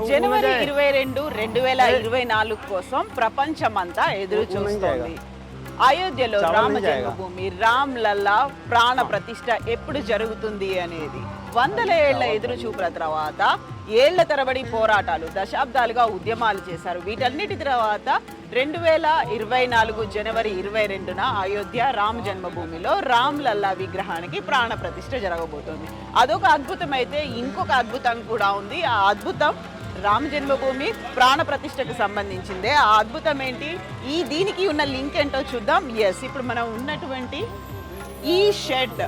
జనవరి 22, 2024 కోసం ప్రపంచమంతా ఎదురు చూస్తోంది. అయోధ్యలో రామ జన్మభూమి రామ్ లల్లా ప్రాణ ప్రతిష్ఠ ఎప్పుడు జరుగుతుంది అనేది వందల ఏళ్ల ఎదురు చూపుల తర్వాత ఏళ్ల తరబడి పోరాటాలు, దశాబ్దాలుగా ఉద్యమాలు చేశారు. వీటన్నిటి తర్వాత 2024 జనవరి 22న అయోధ్య రామ జన్మభూమిలో రామ్ లల్లా విగ్రహానికి ప్రాణ ప్రతిష్ఠ జరగబోతోంది. అదొక అద్భుతం అయితే ఇంకొక అద్భుతం కూడా ఉంది. ఆ అద్భుతం రామ జన్మభూమి ప్రాణ ప్రతిష్టకు సంబంధించిందే. ఆ అద్భుతం ఏంటి, దీనికి ఉన్న లింక్ ఏంటో చూద్దాం. ఇప్పుడు మనం ఉన్నటువంటి ఈ షెడ్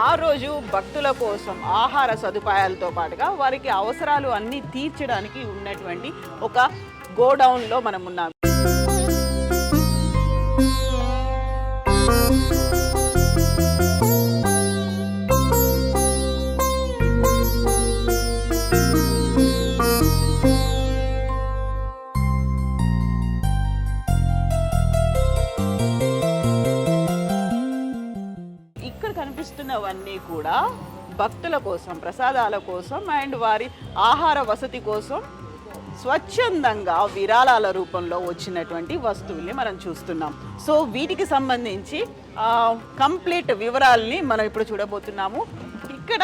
ఆ రోజు భక్తుల కోసం ఆహార సదుపాయాలతో పాటుగా వారికి అవసరాలు అన్నీ తీర్చడానికి ఉన్నటువంటి ఒక గోడౌన్లో మనం ఉన్నాం. కనిపిస్తున్నవన్నీ కూడా భక్తుల కోసం, ప్రసాదాల కోసం అండ్ వారి ఆహార వసతి కోసం స్వచ్ఛందంగా విరాళాల రూపంలో వచ్చినటువంటి వస్తువుల్ని మనం చూస్తున్నాం. సో వీటికి సంబంధించి కంప్లీట్ వివరాలని మనం ఇప్పుడు చూడబోతున్నాము. ఇక్కడ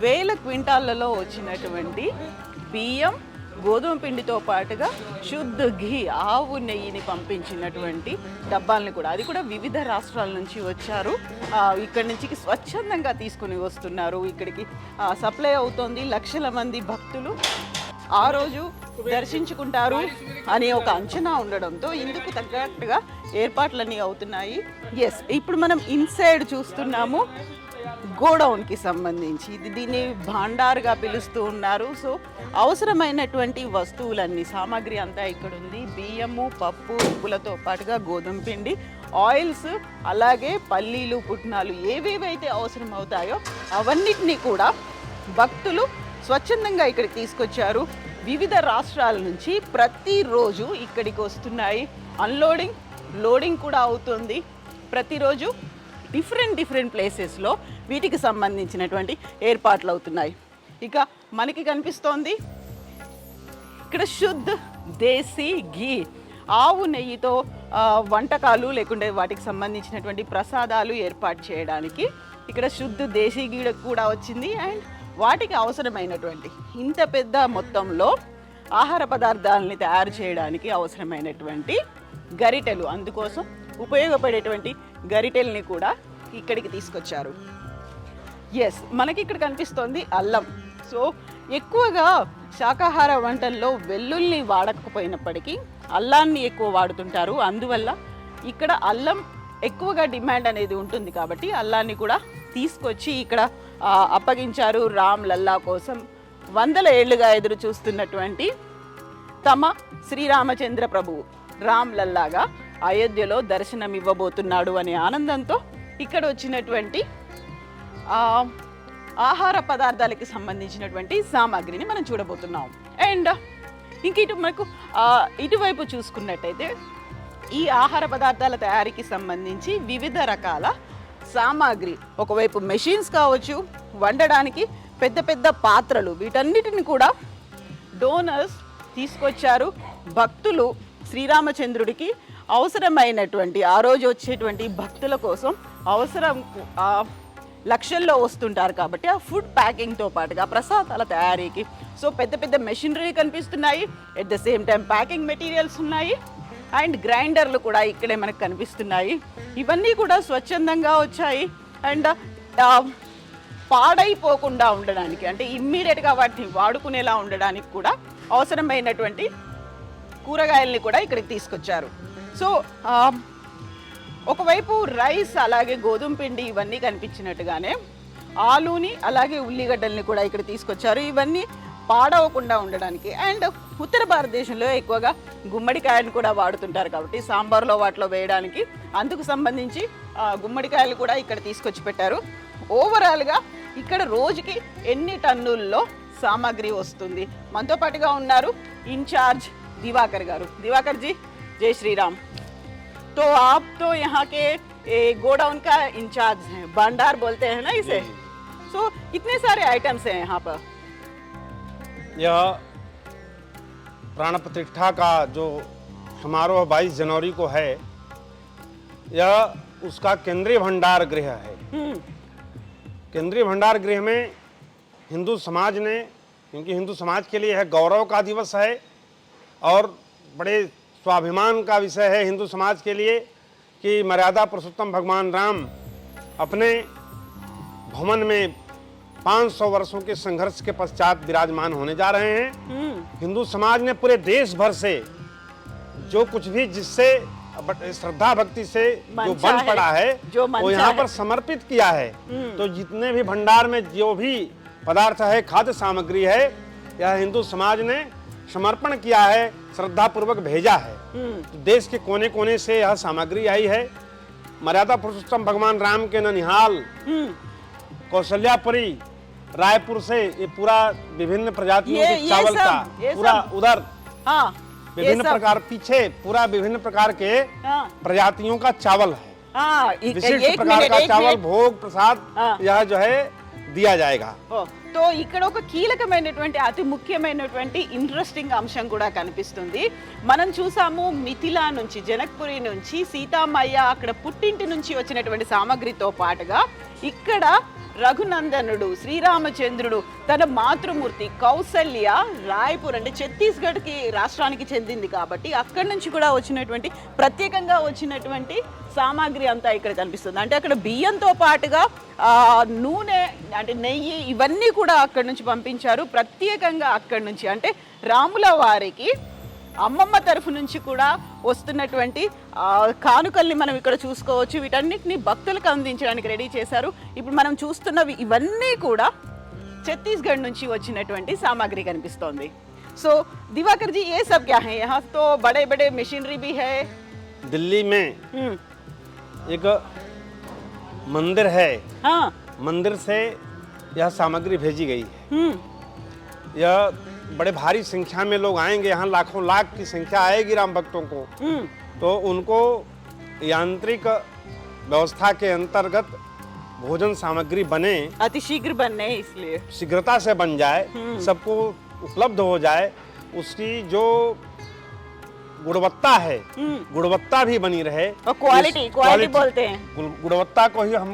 1000 క్వింటాళ్లలో వచ్చినటువంటి బియ్యం, గోధుమ పిండితో పాటుగా శుద్ధ ఘీ, ఆవు నెయ్యిని పంపించినటువంటి డబ్బాలని కూడా, అది కూడా వివిధ రాష్ట్రాల నుంచి వచ్చారు. ఇక్కడి నుంచి స్వచ్ఛందంగా తీసుకుని వస్తున్నారు. ఇక్కడికి సప్లై అవుతోంది. లక్షల మంది భక్తులు ఆ రోజు దర్శించుకుంటారు అనే ఒక అంచనా ఉండడంతో ఇందుకు తగ్గట్టుగా ఏర్పాట్లన్నీ అవుతున్నాయి. ఇప్పుడు మనం ఇన్సైడ్ చూస్తున్నాము. గోడౌన్కి సంబంధించి దీన్ని భాండార్గా పిలుస్తూ ఉన్నారు. సో అవసరమైనటువంటి వస్తువులన్నీ, సామాగ్రి అంతా ఇక్కడ ఉంది. బియ్యము, పప్పు, ఉప్పులతో పాటుగా గోధుమ పిండి, ఆయిల్స్, అలాగే పల్లీలు, పుట్నాలు ఏవేవైతే అవసరం అవుతాయో అవన్నిటినీ కూడా భక్తులు స్వచ్ఛందంగా ఇక్కడికి తీసుకొచ్చారు. వివిధ రాష్ట్రాల నుంచి ప్రతిరోజు ఇక్కడికి వస్తున్నాయి. అన్లోడింగ్, లోడింగ్ కూడా అవుతుంది. ప్రతిరోజు డిఫరెంట్ ప్లేసెస్లో వీటికి సంబంధించినటువంటి ఏర్పాట్లు అవుతున్నాయి. ఇక మనకి కనిపిస్తోంది ఇక్కడ శుద్ధ దేశీ ఘీ, ఆవు నెయ్యితో వంటకాలు లేకుంటే వాటికి సంబంధించినటువంటి ప్రసాదాలు ఏర్పాటు చేయడానికి ఇక్కడ శుద్ధ దేశీ ఘీ కూడా వచ్చింది. అండ్ వాటికి అవసరమైనటువంటి ఇంత పెద్ద మొత్తంలో ఆహార పదార్థాలని తయారు చేయడానికి అవసరమైనటువంటి గరిటెలు, అందుకోసం ఉపయోగపడేటువంటి గరిటెల్ని కూడా ఇక్కడికి తీసుకొచ్చారు. మనకి ఇక్కడ కనిపిస్తోంది అల్లం. సో ఎక్కువగా శాకాహార వంటల్లో వెల్లుల్లి వాడకపోయినప్పటికీ అల్లాన్ని ఎక్కువ వాడుతుంటారు. అందువల్ల ఇక్కడ అల్లం ఎక్కువగా డిమాండ్ అనేది ఉంటుంది కాబట్టి అల్లాన్ని కూడా తీసుకొచ్చి ఇక్కడ అప్పగించారు. రామ్ లల్లా కోసం వందల ఏళ్లుగా ఎదురు చూస్తున్నటువంటి తమ శ్రీరామచంద్ర ప్రభువు రామ్ లల్లాగా అయోధ్యలో దర్శనం ఇవ్వబోతున్నాడు అనే ఆనందంతో ఇక్కడ వచ్చినటువంటి ఆహార పదార్థాలకి సంబంధించినటువంటి సామాగ్రిని మనం చూడబోతున్నాం. అండ్ ఇంక మనకు ఇటువైపు చూసుకున్నట్టయితే ఈ ఆహార పదార్థాల తయారీకి సంబంధించి వివిధ రకాల సామాగ్రి, ఒకవైపు మెషిన్స్ కావచ్చు, వండడానికి పెద్ద పెద్ద పాత్రలు, వీటన్నిటిని కూడా డోనర్స్ తీసుకొచ్చారు. భక్తులు శ్రీరామచంద్రుడికి అవసరమైనటువంటి ఆ రోజు వచ్చేటువంటి భక్తుల కోసం అవసరం లక్షల్లో వస్తుంటారు కాబట్టి ఆ ఫుడ్ ప్యాకింగ్తో పాటుగా ప్రసాదాల తయారీకి సో పెద్ద పెద్ద మెషినరీ కనిపిస్తున్నాయి. At the same time packing materials ఉన్నాయి అండ్ గ్రైండర్లు కూడా ఇక్కడే మనకు కనిపిస్తున్నాయి. ఇవన్నీ కూడా స్వచ్ఛందంగా వచ్చాయి అండ్ పాడైపోకుండా ఉండడానికి, అంటే ఇమ్మీడియట్గా వాటిని వాడుకునేలా ఉండడానికి కూడా అవసరమైనటువంటి కూరగాయల్ని కూడా ఇక్కడికి తీసుకొచ్చారు. సో ఒకవైపు రైస్, అలాగే గోధుమ పిండి ఇవన్నీ కనిపించినట్టుగానే ఆలూని అలాగే ఉల్లిగడ్డల్ని కూడా ఇక్కడ తీసుకొచ్చారు. ఇవన్నీ పాడవకుండా ఉండడానికి. అండ్ ఉత్తర భారతదేశంలో ఎక్కువగా గుమ్మడికాయను కూడా వాడుతుంటారు కాబట్టి సాంబార్లో వాటిలో వేయడానికి, అందుకు సంబంధించి గుమ్మడికాయలు కూడా ఇక్కడ తీసుకొచ్చి పెట్టారు. ఓవరాల్గా ఇక్కడ రోజుకి ఎన్ని టన్నుల్లో సామాగ్రి వస్తుంది? మనతో పాటుగా ఉన్నారు ఇన్ఛార్జ్ దివాకర్ గారు. దివాకర్ జీ, జై శ్రీరామ్. तो आप तो यहाँ के गोडाउन का इंचार्ज हैं, भंडार बोलते हैं ना इसे। सो कितने सारे आइटम्स हैं यहाँ पर? यह प्राण प्रतिष्ठा का जो समारोह 22 जनवरी को है, यह उसका केंद्रीय भंडार गृह है। केंद्रीय भंडार गृह में हिंदू समाज ने, क्योंकि हिंदू समाज के लिए यह गौरव का दिवस है और बड़े स्वाभिमान का विषय है हिंदू समाज के लिए कि मर्यादा पुरुषोत्तम भगवान राम अपने भवन में 500 वर्षों के संघर्ष के पश्चात विराजमान होने जा रहे हैं। हिंदू समाज ने पूरे देश भर से जो कुछ भी जिससे श्रद्धा भक्ति से जो बन पड़ा है वो यहाँ पर समर्पित किया है। तो जितने भी भंडार में जो भी पदार्थ है, खाद्य सामग्री है, यह हिंदू समाज ने समर्पण किया है, श्रद्धा पूर्वक भेजा है। तो देश के कोने कोने से यह सामग्री आई है। मर्यादा पुरुषोत्तम भगवान राम के ननिहाल, कौशल्यापुरी, रायपुर से ये पूरा विभिन्न प्रजातियों के चावल का पूरा उधर विभिन्न प्रकार, पीछे पूरा विभिन्न प्रकार के प्रजातियों का चावल है। विशिष्ट प्रकार का चावल भोग प्रसाद यह जो है दिया जाएगा। तो ఇక్కడ ఒక కీలకమైనటువంటి అతి ముఖ్యమైనటువంటి ఇంట్రెస్టింగ్ అంశం కూడా కనిపిస్తుంది. మనం చూసాము మిథిలా నుంచి, జనక్పురి నుంచి సీతామయ్య అక్కడ పుట్టింటి నుంచి వచ్చినటువంటి సామగ్రితో పాటుగా ఇక్కడ రఘునందనుడు శ్రీరామచంద్రుడు తన మాతృమూర్తి కౌసల్య రాయ్పూర్ అంటే ఛత్తీస్గఢ్ కి రాష్ట్రానికి చెందింది కాబట్టి అక్కడి నుంచి కూడా వచ్చినటువంటి ప్రత్యేకంగా వచ్చినటువంటి సామాగ్రి అంతా ఇక్కడ కనిపిస్తుంది. అంటే అక్కడ బియ్యంతో పాటుగా నూనె అంటే నెయ్యి ఇవన్నీ కూడా అక్కడి నుంచి పంపించారు ప్రత్యేకంగా అక్కడి నుంచి. అంటే రాముల వారికి అమ్మమ్మ తరఫు నుంచి కూడా వస్తున్నటువంటి కానుకల్ని మనం ఇక్కడ చూసుకోవచ్చు. వీటన్నిటిని భక్తులకు అందించడానికి రెడీ చేశారు. ఇప్పుడు మనం చూస్తున్నవి ఇవన్నీ కూడా ఛత్తీస్గఢ్ నుంచి వచ్చినటువంటి సామాగ్రి కనిపిస్తోంది. సో దివాకర్ जी ये सब क्या है? यहाँ तो बड़े बड़े मशीनरी भी है। दिल्ली में एक मंदिर है, हाँ, मंदिर से यह सामग्री भेजी गई है। यह बड़े भारी संख्या में लोग आएंगे, यहाँ लाखों लाख की संख्या आएगी राम भक्तों को। तो उनको यांत्रिक व्यवस्था के अंतर्गत भोजन सामग्री बने, अति शीघ्र बनने, इसलिए शीघ्रता से बन जाए, सबको उपलब्ध हो जाए, उसकी जो गुणवत्ता है गुणवत्ता भी बनी रहे। और क्वालिटी बोलते हैं, गुणवत्ता को ही हम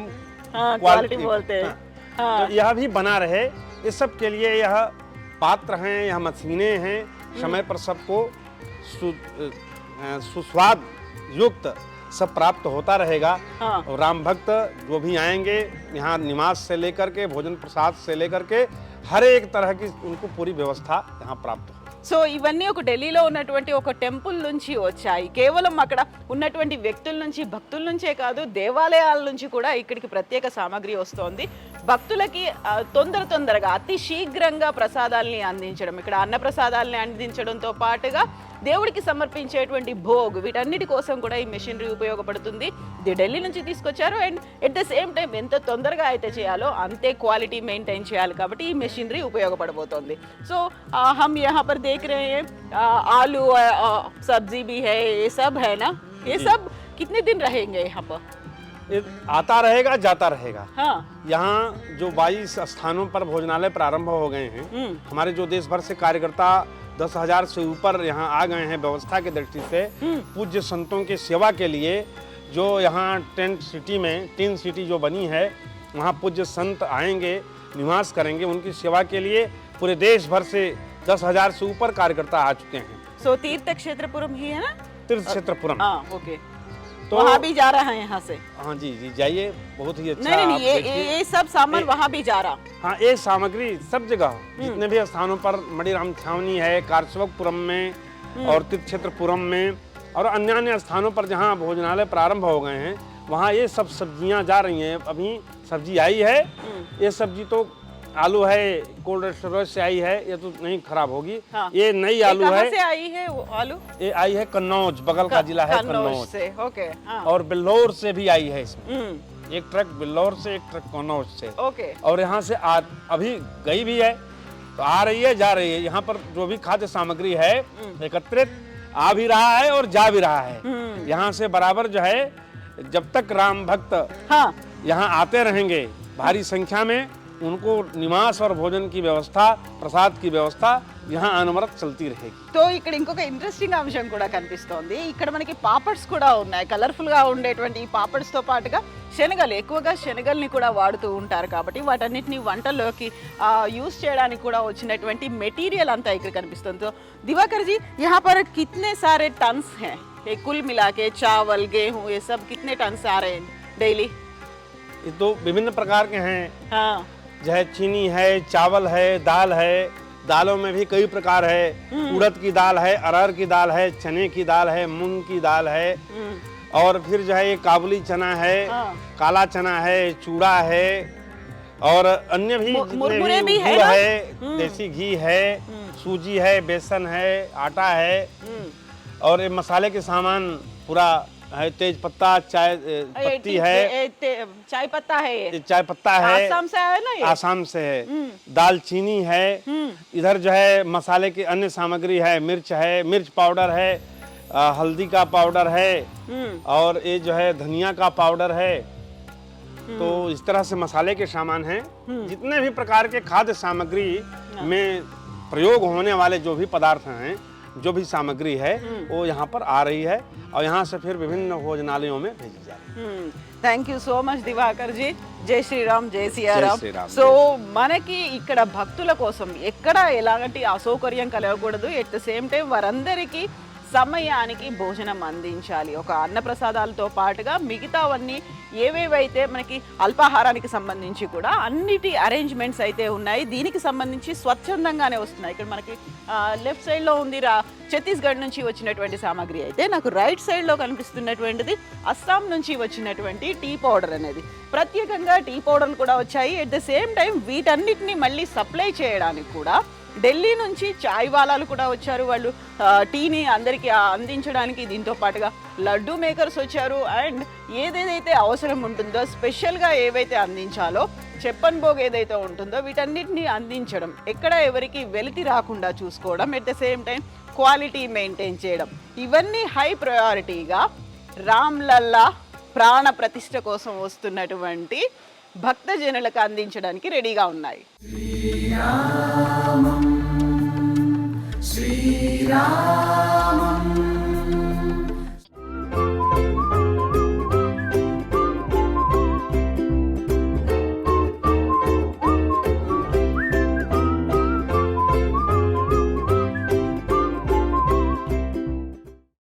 क्वालिटी बोलते हैं। तो यह भी बना रहे, इस सब के लिए यह पात्र हैं, यह मशीनें हैं, समय पर सबको सुस्वाद युक्त सब प्राप्त होता रहेगा। और राम भक्त जो भी आएंगे यहाँ निवास से लेकर के भोजन प्रसाद से लेकर के हर एक तरह की उनको पूरी व्यवस्था यहाँ प्राप्त हो। సో ఇవన్నీ ఒక ఢిల్లీలో ఉన్నటువంటి ఒక టెంపుల్ నుంచి వచ్చాయి. కేవలం అక్కడ ఉన్నటువంటి వ్యక్తుల నుంచి, భక్తుల నుంచే కాదు, దేవాలయాల నుంచి కూడా ఇక్కడికి ప్రత్యేక సామాగ్రి వస్తోంది. భక్తులకి తొందరగా అతి శీఘ్రంగా ప్రసాదాలని అందించడం, ఇక్కడ అన్న ప్రసాదాలని అందించడంతో పాటుగా దేవుడికి సమర్పించేటువంటి భోగ్, వీటన్నిటి కోసం కూడా ఈ మెషినరీ ఉపయోగపడుతుంది. ఇది ఢిల్లీ నుంచి తీసుకొచ్చారు. And at the same time ఎంత తొందరగా అయితే చేయాలో అంతే క్వాలిటీ మెయింటైన్ చేయాలి కాబట్టి ఈ మెషినరీ ఉపయోగపడబోతోంది. సో हम यहाँ पर देख रहे हैं आलू सब्जी भी है, ये सब है ना? ये सब कितने दिन रहेंगे यहाँ पर? आता रहेगा, जाता रहेगा। हाँ, यहाँ जो 22 स्थानों पर भोजनालय प्रारंभ हो गए हैं, हमारे जो देश भर से कार्यकर्ता 10,000 से ऊपर यहाँ आ गए हैं व्यवस्था की दृष्टि से पूज्य संतों की सेवा के लिए। जो यहाँ टेंट सिटी में, टीन सिटी जो बनी है, वहाँ पूज्य संत आएंगे, निवास करेंगे, उनकी सेवा के लिए पूरे देश भर से 10,000 से ऊपर कार्यकर्ता आ चुके हैं। सो तीर्थ क्षेत्रपुरम ही है ना? तीर्थ क्षेत्रपुरम, हाँ, ओके। तो वहाँ भी जा रहा है यहाँ से? हाँ जी जाइए, बहुत ही अच्छा। नहीं, ये सब सामान वहाँ भी जा रहा। हाँ, ये सामग्री सब जगह जितने भी स्थानों पर, मणिराम छावनी है, कारसेवकपुरम में और तीर्थ क्षेत्रपुरम में और अन्य स्थानों पर जहाँ भोजनालय प्रारंभ हो गए हैं, वहाँ ये सब सब्जियाँ जा रही हैं। अभी सब्जी आई है, ये सब्जी तो आलू है, कोल्ड स्टोरेज से आई है, ये तो नहीं खराब होगी। हाँ। ये नई आलू है। कहाँ से आई है वो आलू? ये आई है कन्नौज, बगल का जिला है कन्नौज से। ओके, हाँ। और बिल्लौर से भी आई है इसमें, एक ट्रक बिल्लौर से, एक ट्रक कन्नौज से। ओके। और यहाँ से अभी गई भी है, तो आ रही है, जा रही है। यहाँ पर जो भी खाद्य सामग्री है एकत्रित आ भी रहा है और जा भी रहा है। यहाँ से बराबर जो है, जब तक राम भक्त हाँ यहाँ आते रहेंगे भारी संख्या में, उनको निवास और भोजन की व्यवस्था, प्रसाद की व्यवस्था यहाँ अनवरत चलती रहेगी। సో ఇక్కడ ఇంకొక ఇంట్రెస్టింగ్ అంశం కూడా కనిపిస్తోంది. ఇక్కడ మనకి పాపడ్స్ కూడా ఉన్నాయి. కలర్ఫుల్ గా ఉండేటువంటి ఈ పాపడ్స్ తో పాటుగా శనగలు, ఎక్కువగా శనగల్ని కూడా వాడుతూ ఉంటారు కాబట్టి వాటన్నిటిని వంటల్లోకి యూజ్ చేయడానికి కూడా వచ్చినటువంటి మెటీరియల్ అంతా ఇక్కడ కనిపిస్తుంది. तो दिवाकर जी, यहाँ पर कितने सारे टन्स हैं? ये कुल मिला के चावल, गेहूँ, ये सब कितने टन्स आ रहे हैं डेली? ये तो विभिन्न प्रकार के हैं, हाँ जो है चीनी है, चावल है, दाल है। दालों में भी कई प्रकार है, उड़द की दाल है, अरहर की दाल है, चने की दाल है, मूंग की दाल है, और फिर जो है ये काबुली चना है, हाँ। काला चना है, चूड़ा है, और अन्य भी मुरमुरे भी है गुड़ ना? है, देसी घी है, सूजी है, बेसन है, आटा है, और ये मसाले के सामान पूरा है, तेज पत्ता, चाय पत्ती है, चाय पत्ता है, ये चाय पत्ता है, आसाम से आया ना ये? आसाम से है, दालचीनी है, इधर जो है मसाले की अन्य सामग्री है, मिर्च है, मिर्च पाउडर है, हल्दी का पाउडर है, और ये जो है धनिया का पाउडर है। तो इस तरह से मसाले के सामान हैं। जितने भी प्रकार के खाद्य सामग्री में प्रयोग होने वाले जो भी पदार्थ हैं, जो भी सामग्री है, वो यहाँ पर आ रही है और यहाँ से फिर विभिन्न भोजनालयों में भेजी जा रही है। Thank you so much Diwakar ji. జై శ్రీరామ్, జై సియారామ్. జై శ్రీరామ్. సో మనకి ఇక్కడ భక్తుల కోసం ఎక్కడ ఎలాంటి అసౌకర్యం కలగకూడదు. ఎట్ ద సేమ్ టైం వారందరికీ సమయానికి భోజనం అందించాలి. ఒక అన్నప్రసాదాలతో పాటుగా మిగతావన్నీ ఏవేవైతే మనకి అల్పాహారానికి సంబంధించి కూడా అన్నిటి అరేంజ్మెంట్స్ అయితే ఉన్నాయి. దీనికి సంబంధించి స్వచ్ఛందంగానే వస్తున్నాయి. ఇక్కడ మనకి లెఫ్ట్ సైడ్లో ఉంది ఛత్తీస్గఢ్ నుంచి వచ్చినటువంటి సామాగ్రి అయితే, నాకు రైట్ సైడ్లో కనిపిస్తున్నటువంటిది అస్సాం నుంచి వచ్చినటువంటి టీ పౌడర్ అనేది. ప్రత్యేకంగా టీ పౌడర్లు కూడా వచ్చాయి. ఎట్ ద సేమ్ టైం వీటన్నిటిని మళ్ళీ సప్లై చేయడానికి కూడా ఢిల్లీ నుంచి చాయ్ వాలాలు కూడా వచ్చారు. వాళ్ళు టీని అందరికీ అందించడానికి. దీంతో పాటుగా లడ్డు మేకర్స్ వచ్చారు. అండ్ ఏదేదైతే అవసరం ఉంటుందో, స్పెషల్గా ఏవైతే అందించాలో, చెప్పన్ భోగ్ ఏదైతే ఉంటుందో వీటన్నిటిని అందించడం, ఎక్కడ ఎవరికి వెలితి రాకుండా చూసుకోవడం, at the same time quality maintain చేయడం, ఇవన్నీ హై ప్రయారిటీగా రామ్లల్లా ప్రాణ ప్రతిష్ఠ కోసం వస్తున్నటువంటి భక్తజనులకు అందించడానికి రెడీగా ఉన్నాయి. శ్రీరామం